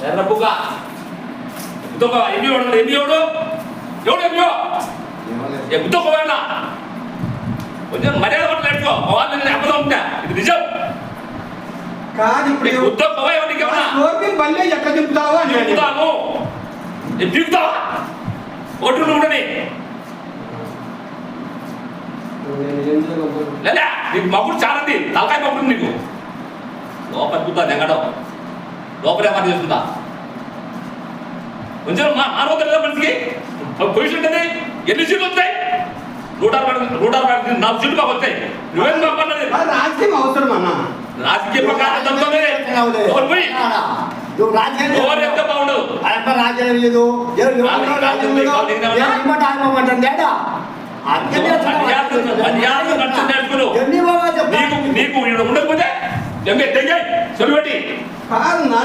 ఎర్రపుగా గుద్దొక్క ఎన్ని ఎవడు గుద్దొక్కవేనా కొంచెం మర్యాద పట్ల నేర్చుకో వాళ్ళు నేను అమ్మదా ఉంటా ఇది నిజం కాదు ఇప్పుడు గుద్దొక్కవా ఎవరికి బల్లే ఎట్లా దింపుతావా దింపుతాము దింపుతావా ఒడ్డు ఉండని లేదా నీకు మగుడు చాలండి తలకాయ మగుడు నీకు లోపల కూతా దెంగడం లోపలే పని చేస్తుందా కొంచెం మానవత మనిషికి పొజిషన్ ఉంటుంది ఎన్ని సీట్లు వస్తాయి 160 4 సీట్లు మాకు వస్తాయి నువ్వేం మాట్లాడలేదు రాజకీయం అవసరం అన్న రాజకీయ ప్రకారం నువ్వు రాజకీయం ఎంత బాగుండవు రాజ్యం లేదు నీకు ఉండకపోతే చెరువు పెట్టి